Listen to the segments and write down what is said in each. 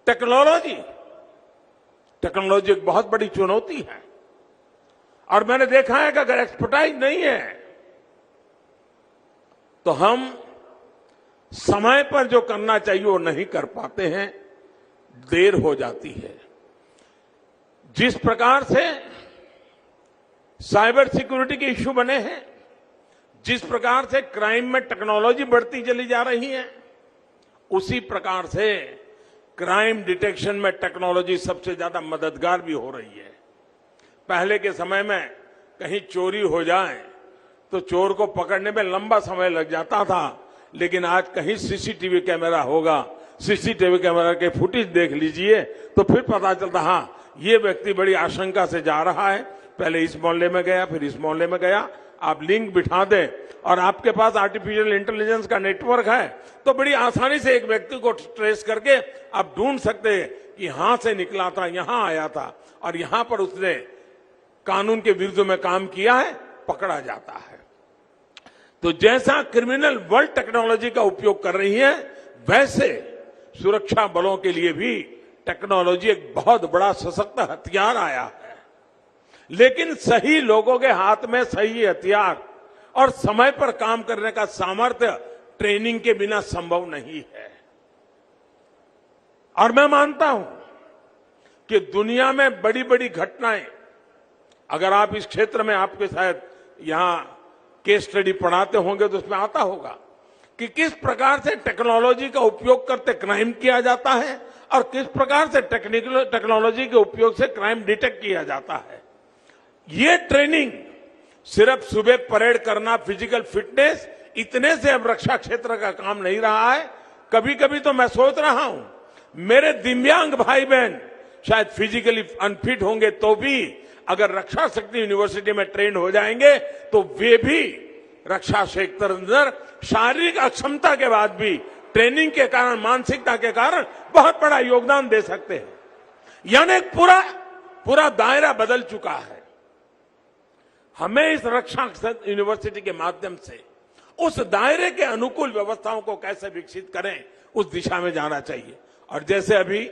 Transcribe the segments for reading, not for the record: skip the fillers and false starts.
Technology एक बहुत बड़ी चुनौती है और मैंने देखा है कि अगर एक्सपर्टाइज नहीं है तो हम समय पर जो करना चाहिए वो नहीं कर पाते हैं, देर हो जाती है। जिस प्रकार से साइबर सिक्योरिटी के इश्यू बने हैं, जिस प्रकार से क्राइम में टेक्नोलॉजी बढ़ती चली जा रही है, उसी प्रकार से क्राइम डिटेक्शन में टेक्नोलॉजी सबसे ज्यादा मददगार भी हो रही है। पहले के समय में कहीं चोरी हो जाए तो चोर को पकड़ने में लंबा समय लग जाता था, लेकिन आज कहीं सीसीटीवी कैमरा होगा, सीसीटीवी कैमरा के फुटेज देख लीजिए तो फिर पता चलता हाँ ये व्यक्ति बड़ी आशंका से जा रहा है, पहले इस मोहल्ले में गया फिर इस मोहल्ले में गया। आप लिंक बिठा दें और आपके पास आर्टिफिशियल इंटेलिजेंस का नेटवर्क है तो बड़ी आसानी से एक व्यक्ति को ट्रेस करके आप ढूंढ सकते हैं कि यहां से निकला था, यहां आया था और यहां पर उसने कानून के विरुद्ध में काम किया है, पकड़ा जाता है। तो जैसा क्रिमिनल वर्ल्ड टेक्नोलॉजी का उपयोग कर रही है, वैसे सुरक्षा बलों के लिए भी टेक्नोलॉजी एक बहुत बड़ा सशक्त हथियार आया है। लेकिन सही लोगों के हाथ में सही हथियार और समय पर काम करने का सामर्थ्य ट्रेनिंग के बिना संभव नहीं है। और मैं मानता हूं कि दुनिया में बड़ी बड़ी घटनाएं, अगर आप इस क्षेत्र में आपके शायद यहां केस स्टडी पढ़ाते होंगे तो उसमें आता होगा कि किस प्रकार से टेक्नोलॉजी का उपयोग करते क्राइम किया जाता है और किस प्रकार से टेक्नोलॉजी के उपयोग से क्राइम डिटेक्ट किया जाता है। ये ट्रेनिंग सिर्फ सुबह परेड करना, फिजिकल फिटनेस, इतने से अब रक्षा क्षेत्र का काम नहीं रहा है। कभी कभी तो मैं सोच रहा हूं मेरे दिव्यांग भाई बहन शायद फिजिकली अनफिट होंगे तो भी अगर रक्षा शक्ति यूनिवर्सिटी में ट्रेन हो जाएंगे तो वे भी रक्षा क्षेत्र अंदर शारीरिक अक्षमता के बाद भी ट्रेनिंग के कारण, मानसिकता के कारण बहुत बड़ा योगदान दे सकते हैं। यानी पूरा दायरा बदल चुका है। हमें इस रक्षा यूनिवर्सिटी के माध्यम से उस दायरे के अनुकूल व्यवस्थाओं को कैसे विकसित करें, उस दिशा में जाना चाहिए। और जैसे अभी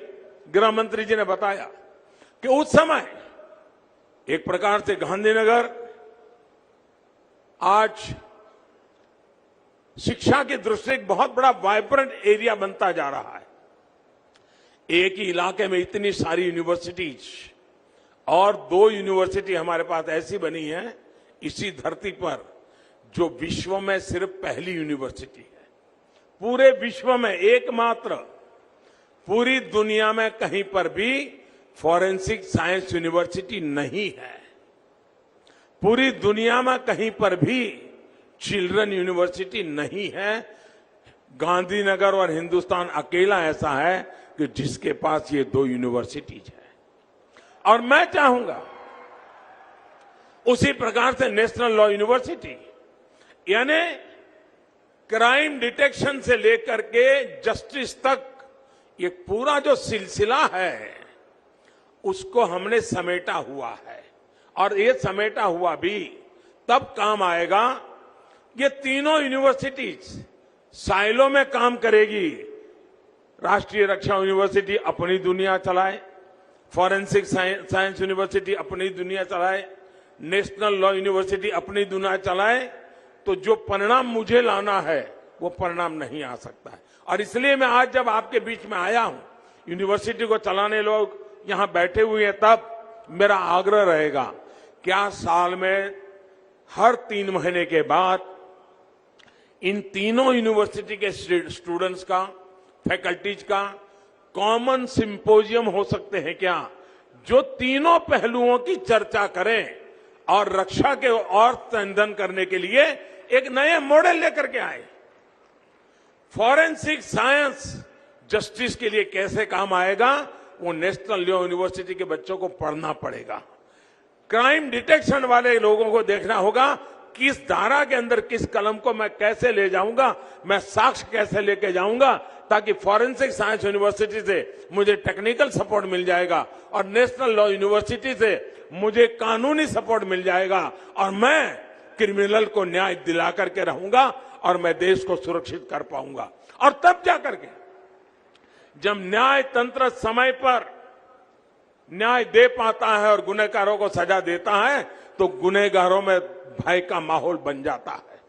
गृह मंत्री जी ने बताया कि उस समय एक प्रकार से गांधीनगर आज शिक्षा की दृष्टि एक बहुत बड़ा वाइब्रेंट एरिया बनता जा रहा है। एक ही इलाके में इतनी सारी यूनिवर्सिटीज और 2 यूनिवर्सिटी हमारे पास ऐसी बनी है इसी धरती पर जो विश्व में सिर्फ पहली यूनिवर्सिटी है। पूरे विश्व में एकमात्र, पूरी दुनिया में कहीं पर भी फॉरेंसिक साइंस यूनिवर्सिटी नहीं है। पूरी दुनिया में कहीं पर भी चिल्ड्रन यूनिवर्सिटी नहीं है। गांधीनगर और हिंदुस्तान अकेला ऐसा है कि जिसके पास ये 2 यूनिवर्सिटीज है। और मैं चाहूंगा उसी प्रकार से नेशनल लॉ यूनिवर्सिटी, यानी क्राइम डिटेक्शन से लेकर के जस्टिस तक ये पूरा जो सिलसिला है उसको हमने समेटा हुआ है। और ये समेटा हुआ भी तब काम आएगा, ये तीनों यूनिवर्सिटीज साइलो में काम करेगी। राष्ट्रीय रक्षा यूनिवर्सिटी अपनी दुनिया चलाए, फॉरेंसिक साइंस यूनिवर्सिटी अपनी दुनिया चलाए, नेशनल लॉ यूनिवर्सिटी अपनी दुनिया चलाए, तो जो परिणाम मुझे लाना है वो परिणाम नहीं आ सकता है। और इसलिए मैं आज जब आपके बीच में आया हूं, यूनिवर्सिटी को चलाने लोग यहां बैठे हुए हैं, तब मेरा आग्रह रहेगा क्या साल में हर 3 महीने के बाद इन तीनों यूनिवर्सिटी के स्टूडेंट्स का, फैकल्टीज का कॉमन सिंपोजियम हो सकते हैं क्या, जो तीनों पहलुओं की चर्चा करें और रक्षा के और संवर्धन करने के लिए एक नए मॉडल लेकर के आए। फॉरेंसिक साइंस जस्टिस के लिए कैसे काम आएगा, वो नेशनल लॉ यूनिवर्सिटी के बच्चों को पढ़ना पड़ेगा। क्राइम डिटेक्शन वाले लोगों को देखना होगा किस धारा के अंदर किस कलम को मैं कैसे ले जाऊंगा, मैं साक्ष्य कैसे लेके जाऊंगा, ताकि फॉरेंसिक साइंस यूनिवर्सिटी से मुझे टेक्निकल सपोर्ट मिल जाएगा और नेशनल लॉ यूनिवर्सिटी से मुझे कानूनी सपोर्ट मिल जाएगा और मैं क्रिमिनल को न्याय दिला करके रहूंगा और मैं देश को सुरक्षित कर पाऊंगा। और तब जाकर के जब न्याय तंत्र समय पर न्याय दे पाता है और गुनहगारों को सजा देता है तो गुनहगारों में भय का माहौल बन जाता है।